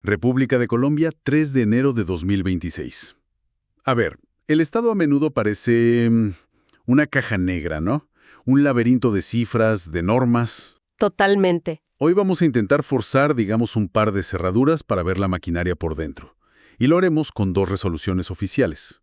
República de Colombia, 3 de enero de 2026. A ver, el Estado a menudo parece una caja negra, ¿no? Un laberinto de cifras, de normas. Totalmente. Hoy vamos a intentar forzar, digamos, un par de cerraduras para ver la maquinaria por dentro. Y lo haremos con 2 resoluciones oficiales.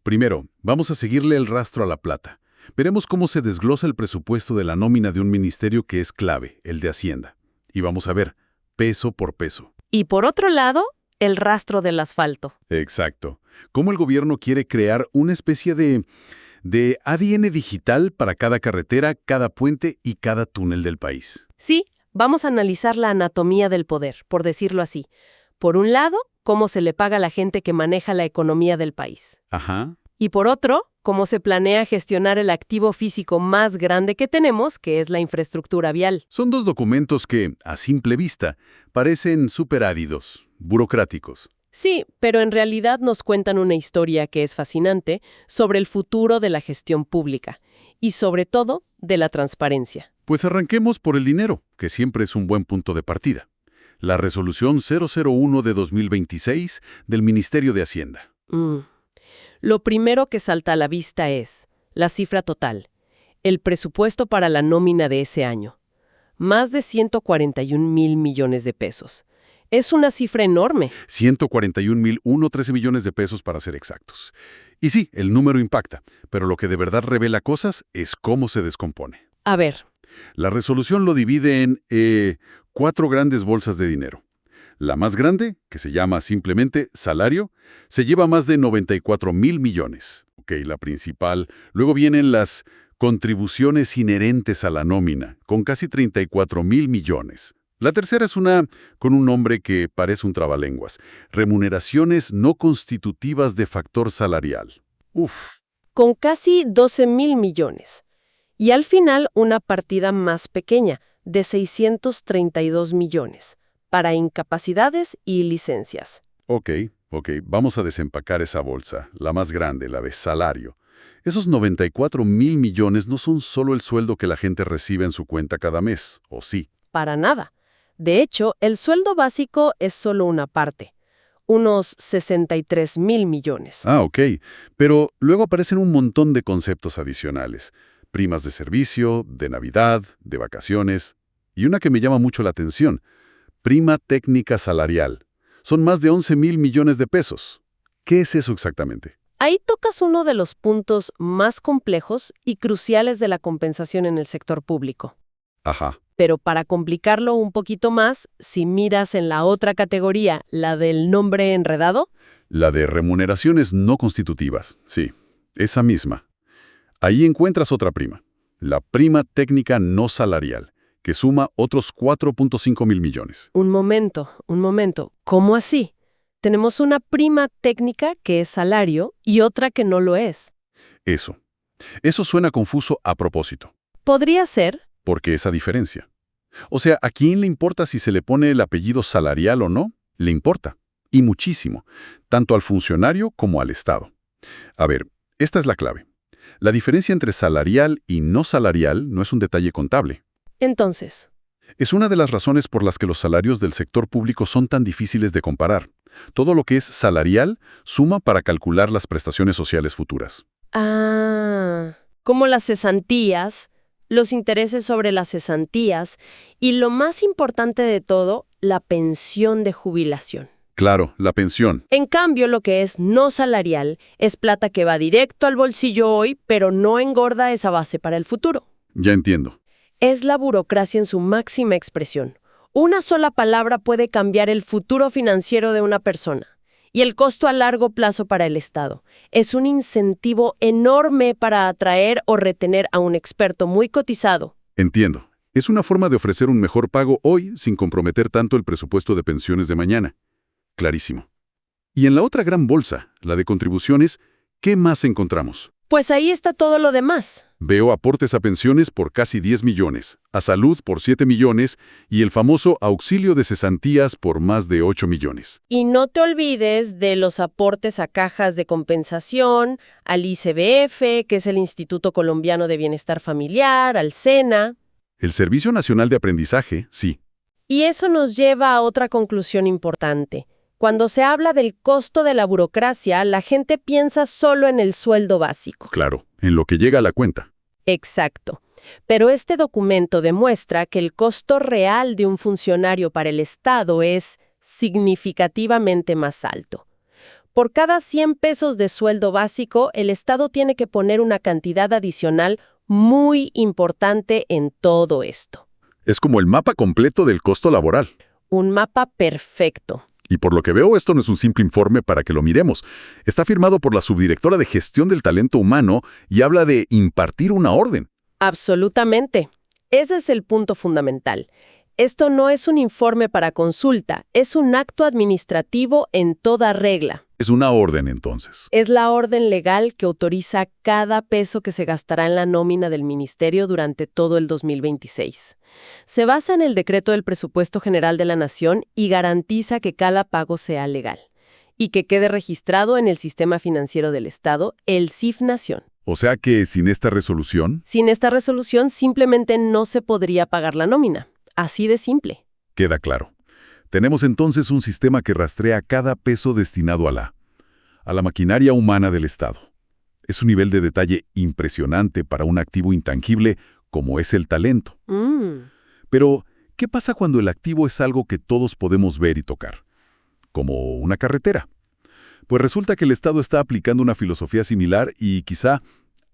Primero, vamos a seguirle el rastro a la plata. Veremos cómo se desglosa el presupuesto de la nómina de un ministerio que es clave, el de Hacienda. Y vamos a ver, peso por peso. Y por otro lado, el rastro del asfalto. Exacto. Cómo el gobierno quiere crear una especie de ADN digital para cada carretera, cada puente y cada túnel del país. Sí, vamos a analizar la anatomía del poder, por decirlo así. Por un lado, cómo se le paga a la gente que maneja la economía del país. Ajá. Y por otro, cómo se planea gestionar el activo físico más grande que tenemos, que es la infraestructura vial. Son 2 documentos que, a simple vista, parecen superáridos, burocráticos. Sí, pero en realidad nos cuentan una historia que es fascinante sobre el futuro de la gestión pública y sobre todo de la transparencia. Pues arranquemos por el dinero, que siempre es un buen punto de partida. La resolución 001 de 2026 del Ministerio de Hacienda. Lo primero que salta a la vista es la cifra total, el presupuesto para la nómina de ese año. Más de 141,000 millones de pesos. Es una cifra enorme. 141,113 millones de pesos para ser exactos. Y sí, el número impacta, pero lo que de verdad revela cosas es cómo se descompone. A ver. La resolución lo divide en 4 grandes bolsas de dinero. La más grande, que se llama simplemente salario, se lleva más de 94,000 millones. Ok, la principal. Luego vienen las contribuciones inherentes a la nómina, con casi 34,000 millones. La tercera es una con un nombre que parece un trabalenguas. Remuneraciones no constitutivas de factor salarial. Con casi 12,000 millones. Y al final una partida más pequeña, de 632 millones, para incapacidades y licencias. Ok, vamos a desempacar esa bolsa, la más grande, la de salario. Esos 94,000 millones no son solo el sueldo que la gente recibe en su cuenta cada mes, ¿o sí? Para nada. De hecho, el sueldo básico es solo una parte, unos 63,000 millones. Ah, ok. Pero luego aparecen un montón de conceptos adicionales. Primas de servicio, de Navidad, de vacaciones. Y una que me llama mucho la atención, prima técnica salarial. Son más de 11,000 millones de pesos. ¿Qué es eso exactamente? Ahí tocas uno de los puntos más complejos y cruciales de la compensación en el sector público. Ajá. Pero para complicarlo un poquito más, si miras en la otra categoría, la del nombre enredado. La de remuneraciones no constitutivas, sí, esa misma. Ahí encuentras otra prima, la prima técnica no salarial, que suma otros 4,5 mil millones. Un momento. ¿Cómo así? Tenemos una prima técnica que es salario y otra que no lo es. Eso suena confuso a propósito. ¿Podría ser? ¿Por qué esa diferencia? O sea, ¿a quién le importa si se le pone el apellido salarial o no? Le importa. Y muchísimo. Tanto al funcionario como al Estado. A ver, esta es la clave. La diferencia entre salarial y no salarial no es un detalle contable. Entonces, Es una de las razones por las que los salarios del sector público son tan difíciles de comparar. Todo lo que es salarial suma para calcular las prestaciones sociales futuras. como las cesantías, los intereses sobre las cesantías y lo más importante de todo, la pensión de jubilación. Claro, la pensión. En cambio, lo que es no salarial es plata que va directo al bolsillo hoy, pero no engorda esa base para el futuro. Ya entiendo. Es la burocracia en su máxima expresión. Una sola palabra puede cambiar el futuro financiero de una persona. Y el costo a largo plazo para el Estado. Es un incentivo enorme para atraer o retener a un experto muy cotizado. Entiendo. Es una forma de ofrecer un mejor pago hoy sin comprometer tanto el presupuesto de pensiones de mañana. Clarísimo. Y en la otra gran bolsa, la de contribuciones, ¿qué más encontramos? Pues ahí está todo lo demás. Veo aportes a pensiones por casi 10 millones, a salud por 7 millones y el famoso auxilio de cesantías por más de 8 millones. Y no te olvides de los aportes a cajas de compensación, al ICBF, que es el Instituto Colombiano de Bienestar Familiar, al SENA. El Servicio Nacional de Aprendizaje, sí. Y eso nos lleva a otra conclusión importante. Cuando se habla del costo de la burocracia, la gente piensa solo en el sueldo básico. Claro, en lo que llega a la cuenta. Exacto. Pero este documento demuestra que el costo real de un funcionario para el Estado es significativamente más alto. Por cada 100 pesos de sueldo básico, el Estado tiene que poner una cantidad adicional muy importante en todo esto. Es como el mapa completo del costo laboral. Un mapa perfecto. Y por lo que veo, esto no es un simple informe para que lo miremos. Está firmado por la subdirectora de Gestión del Talento Humano y habla de impartir una orden. Absolutamente. Ese es el punto fundamental. Esto no es un informe para consulta, es un acto administrativo en toda regla. Es una orden, entonces. Es la orden legal que autoriza cada peso que se gastará en la nómina del ministerio durante todo el 2026. Se basa en el decreto del Presupuesto General de la Nación y garantiza que cada pago sea legal y que quede registrado en el Sistema Financiero del Estado, el SIF Nación. O sea que sin esta resolución... Sin esta resolución simplemente no se podría pagar la nómina. Así de simple. Queda claro. Tenemos entonces un sistema que rastrea cada peso destinado a la maquinaria humana del Estado. Es un nivel de detalle impresionante para un activo intangible como es el talento. Pero, ¿qué pasa cuando el activo es algo que todos podemos ver y tocar? Como una carretera. Pues resulta que el Estado está aplicando una filosofía similar y quizá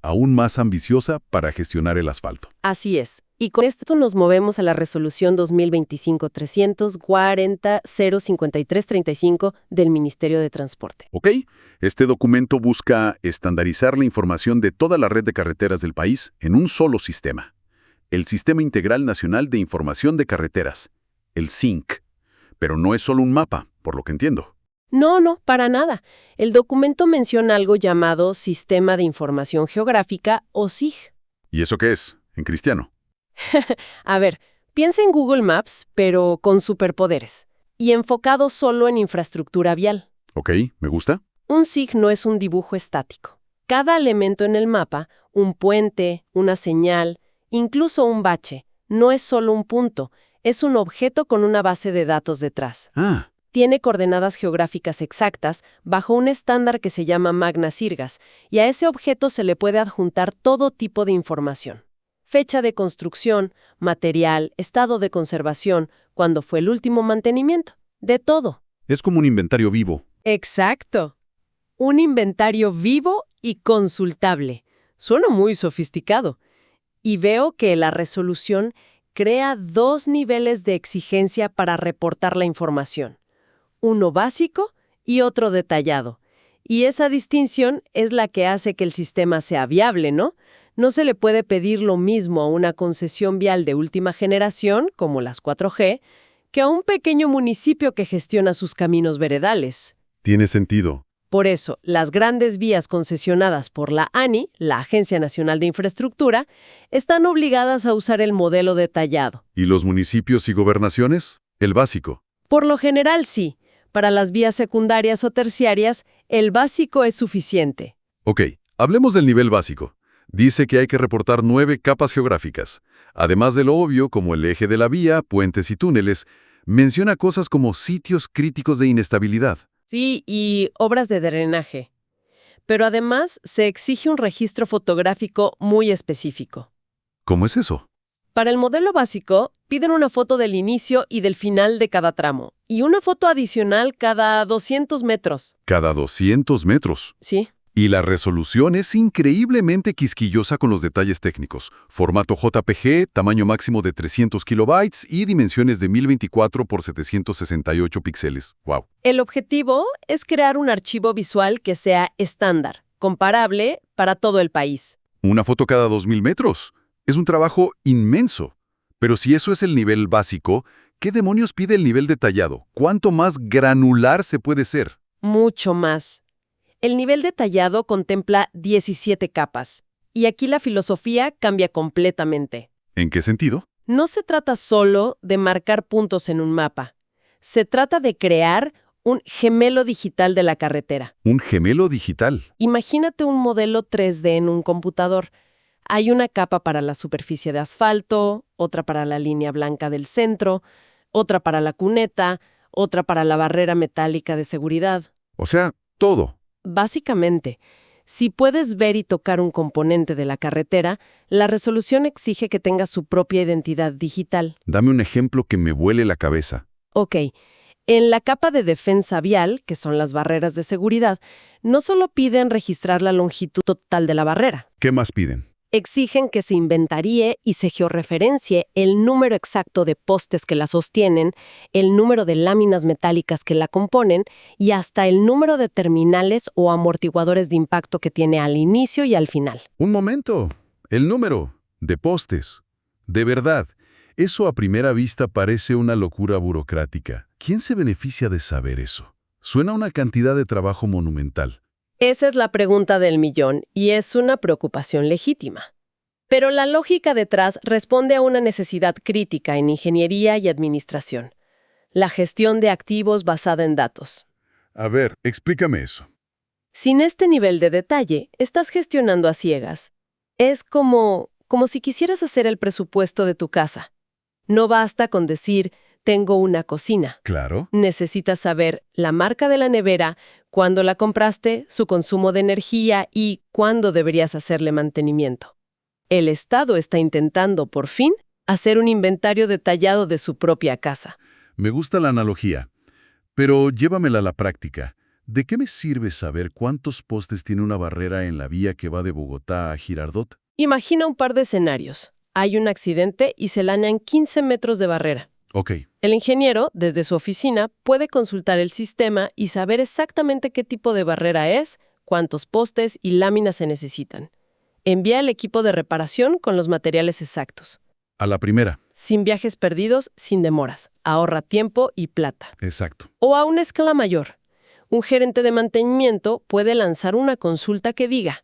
aún más ambiciosa para gestionar el asfalto. Así es. Y con esto nos movemos a la resolución 2025-340-5335 del Ministerio de Transporte. ¿Ok? Este documento busca estandarizar la información de toda la red de carreteras del país en un solo sistema. El Sistema Integral Nacional de Información de Carreteras, el SINC. Pero no es solo un mapa, por lo que entiendo. No, para nada. El documento menciona algo llamado Sistema de Información Geográfica o SIG. ¿Y eso qué es, en cristiano? A ver, piensa en Google Maps, pero con superpoderes, y enfocado solo en infraestructura vial. Ok, me gusta. Un SIG no es un dibujo estático. Cada elemento en el mapa, un puente, una señal, incluso un bache, no es solo un punto, es un objeto con una base de datos detrás. Tiene coordenadas geográficas exactas bajo un estándar que se llama Magna Sirgas, y a ese objeto se le puede adjuntar todo tipo de información. Fecha de construcción, material, estado de conservación, cuándo fue el último mantenimiento, de todo. Es como un inventario vivo. Exacto. Un inventario vivo y consultable. Suena muy sofisticado. Y veo que la resolución crea 2 niveles de exigencia para reportar la información. Uno básico y otro detallado. Y esa distinción es la que hace que el sistema sea viable, ¿no? No se le puede pedir lo mismo a una concesión vial de última generación, como las 4G, que a un pequeño municipio que gestiona sus caminos veredales. Tiene sentido. Por eso, las grandes vías concesionadas por la ANI, la Agencia Nacional de Infraestructura, están obligadas a usar el modelo detallado. ¿Y los municipios y gobernaciones? El básico. Por lo general, sí. Para las vías secundarias o terciarias, el básico es suficiente. Ok, hablemos del nivel básico. Dice que hay que reportar 9 capas geográficas. Además de lo obvio, como el eje de la vía, puentes y túneles, menciona cosas como sitios críticos de inestabilidad. Sí, y obras de drenaje. Pero además se exige un registro fotográfico muy específico. ¿Cómo es eso? Para el modelo básico, piden una foto del inicio y del final de cada tramo, y una foto adicional cada 200 metros. Cada 200 metros. Sí. Y la resolución es increíblemente quisquillosa con los detalles técnicos. Formato JPG, tamaño máximo de 300 kilobytes y dimensiones de 1024 por 768 píxeles. ¡Wow! El objetivo es crear un archivo visual que sea estándar, comparable para todo el país. Una foto cada 2000 metros. Es un trabajo inmenso. Pero si eso es el nivel básico, ¿qué demonios pide el nivel detallado? ¿Cuánto más granular se puede ser? Mucho más. El nivel detallado contempla 17 capas, y aquí la filosofía cambia completamente. ¿En qué sentido? No se trata solo de marcar puntos en un mapa. Se trata de crear un gemelo digital de la carretera. Un gemelo digital. Imagínate un modelo 3D en un computador. Hay una capa para la superficie de asfalto, otra para la línea blanca del centro, otra para la cuneta, otra para la barrera metálica de seguridad. O sea, todo. Básicamente, si puedes ver y tocar un componente de la carretera, la resolución exige que tenga su propia identidad digital. Dame un ejemplo que me vuele la cabeza. Ok, en la capa de defensa vial, que son las barreras de seguridad, no solo piden registrar la longitud total de la barrera, ¿Qué más piden? exigen que se inventaríe y se georreferencie el número exacto de postes que la sostienen, el número de láminas metálicas que la componen y hasta el número de terminales o amortiguadores de impacto que tiene al inicio y al final. Un momento. El número de postes. De verdad, eso a primera vista parece una locura burocrática. ¿Quién se beneficia de saber eso? Suena una cantidad de trabajo monumental. Esa es la pregunta del millón y es una preocupación legítima. Pero la lógica detrás responde a una necesidad crítica en ingeniería y administración: la gestión de activos basada en datos. A ver, explícame eso. Sin este nivel de detalle, estás gestionando a ciegas. Es como si quisieras hacer el presupuesto de tu casa. No basta con decir, tengo una cocina. Claro. Necesitas saber la marca de la nevera, cuándo la compraste, su consumo de energía y cuándo deberías hacerle mantenimiento. El Estado está intentando, por fin, hacer un inventario detallado de su propia casa. Me gusta la analogía, pero llévamela a la práctica. ¿De qué me sirve saber cuántos postes tiene una barrera en la vía que va de Bogotá a Girardot? Imagina un par de escenarios. Hay un accidente y se lañan 15 metros de barrera. Ok, El ingeniero, desde su oficina, puede consultar el sistema y saber exactamente qué tipo de barrera es, cuántos postes y láminas se necesitan. Envía al equipo de reparación con los materiales exactos. a la primera. Sin viajes perdidos, sin demoras. Ahorra tiempo y plata. Exacto. O a una escala mayor. Un gerente de mantenimiento puede lanzar una consulta que diga: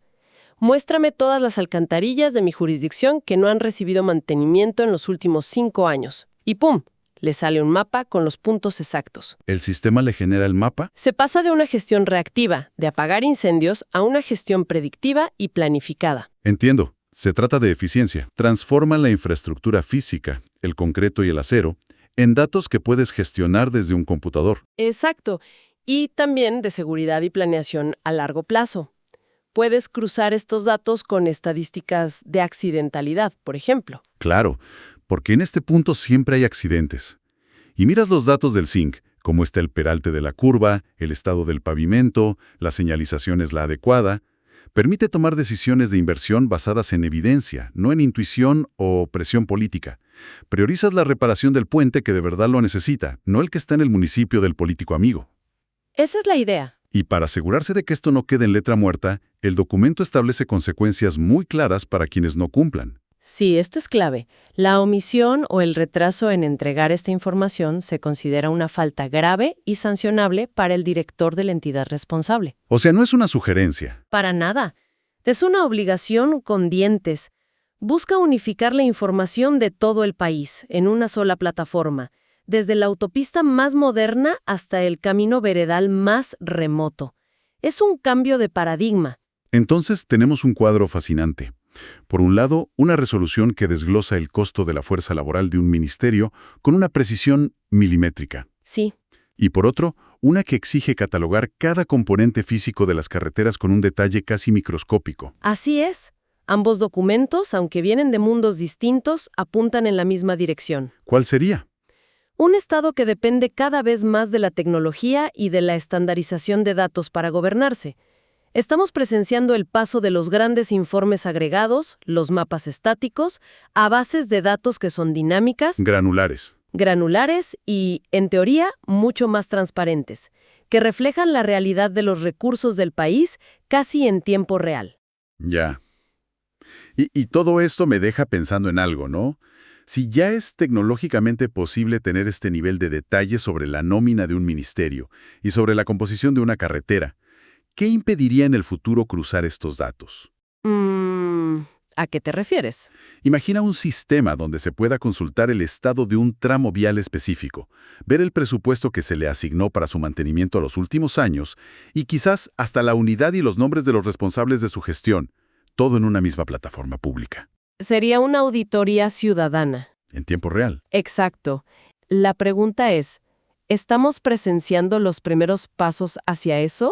muéstrame todas las alcantarillas de mi jurisdicción que no han recibido mantenimiento en los últimos 5 años. Y ¡pum!, le sale un mapa con los puntos exactos. ¿El sistema le genera el mapa? Se pasa de una gestión reactiva, de apagar incendios, a una gestión predictiva y planificada. Entiendo. Se trata de eficiencia. Transforma la infraestructura física, el concreto y el acero, en datos que puedes gestionar desde un computador. Exacto. Y también de seguridad y planeación a largo plazo. Puedes cruzar estos datos con estadísticas de accidentalidad, por ejemplo. Claro, porque en este punto siempre hay accidentes. Y miras los datos del zinc, cómo está el peralte de la curva, el estado del pavimento, la señalización es la adecuada. Permite tomar decisiones de inversión basadas en evidencia, no en intuición o presión política. Priorizas la reparación del puente que de verdad lo necesita, no el que está en el municipio del político amigo. Esa es la idea. Y para asegurarse de que esto no quede en letra muerta, el documento establece consecuencias muy claras para quienes no cumplan. Sí, esto es clave. La omisión o el retraso en entregar esta información se considera una falta grave y sancionable para el director de la entidad responsable. O sea, no es una sugerencia. Para nada. Es una obligación con dientes. Busca unificar la información de todo el país en una sola plataforma, desde la autopista más moderna hasta el camino veredal más remoto. Es un cambio de paradigma. Entonces tenemos un cuadro fascinante. Por un lado, una resolución que desglosa el costo de la fuerza laboral de un ministerio con una precisión milimétrica. Sí. Y por otro, una que exige catalogar cada componente físico de las carreteras con un detalle casi microscópico. Así es. Ambos documentos, aunque vienen de mundos distintos, apuntan en la misma dirección. ¿Cuál sería? Un Estado que depende cada vez más de la tecnología y de la estandarización de datos para gobernarse. Estamos presenciando el paso de los grandes informes agregados, los mapas estáticos, a bases de datos que son dinámicas, granulares y, en teoría, mucho más transparentes, que reflejan la realidad de los recursos del país casi en tiempo real. Ya. Y todo esto me deja pensando en algo, ¿no? Si ya es tecnológicamente posible tener este nivel de detalle sobre la nómina de un ministerio y sobre la composición de una carretera, ¿qué impediría en el futuro cruzar estos datos? ¿A qué te refieres? Imagina un sistema donde se pueda consultar el estado de un tramo vial específico, ver el presupuesto que se le asignó para su mantenimiento a los últimos años y quizás hasta la unidad y los nombres de los responsables de su gestión, todo en una misma plataforma pública. Sería una auditoría ciudadana. En tiempo real. Exacto. La pregunta es, ¿estamos presenciando los primeros pasos hacia eso?